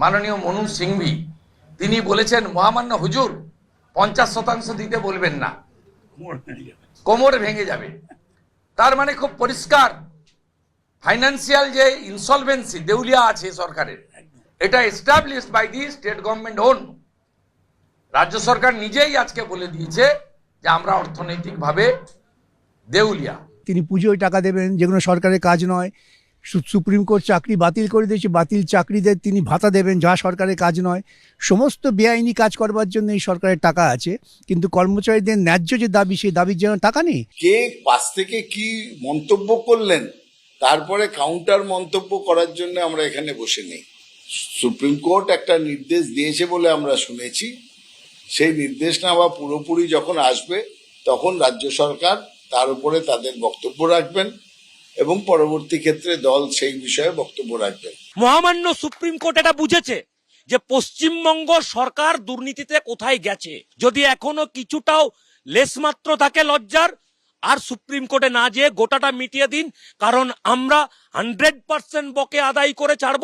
মাননীয় মনু সিংভি, তিনি বলেছেন মহামান্য হুজুর 50% দিতে বলবেন না, কোমর ভেঙে যাবে। তার মানে খুব পরিষ্কার ফাইন্যান্সিয়াল যে ইনসলভেন্সি দেউলিয়া আছে সরকারের, এটা established by the state government own. রাজ্য সরকার নিজেই আজকে বলে দিয়েছে যে আমরা অর্থনৈতিকভাবে দেউলিয়া। তিনি পুজোয় টাকা দেবেন, যেগুলো সরকারের কাজ নয়। সুপ্রিম কোর্ট চাকরি বাতিল করে দিয়েছে, বাতিল চাকরিদের তিনি ভাতা দেবেন, যা সরকারের কাজ নয়। সমস্ত বেআইনি কাজ করবার জন্য এই সরকারের টাকা আছে, কিন্তু কর্মচারীদের ন্যায্য যে দাবি, সেই দাবির জন্য টাকা নেই। কে পাশ থেকে কি মন্তব্য করলেন, তারপরে কাউন্টার মন্তব্য করার জন্য আমরা এখানে বসে নেই। সুপ্রিম কোর্ট একটা নির্দেশ দিয়েছে বলে আমরা শুনেছি, সেই নির্দেশনামা পুরোপুরি যখন আসবে তখন রাজ্য সরকার তার উপরে তাদের বক্তব্য রাখবেন এবং পরবর্তী ক্ষেত্রে দল সেই বিষয়ে বক্তব্য রাখবেন। মহামান্য সুপ্রিম কোর্ট এটা বুঝেছে যে পশ্চিমবঙ্গ সরকার দুর্নীতিতে কোথায় গেছে। যদি এখনো কিছুটাও লেশমাত্র থাকে লজ্জার, আর সুপ্রিম কোর্টে না যেয়ে গোটাটা মিটিয়ে দিন, কারণ আমরা 100% বকে আদায় করে ছাড়বো।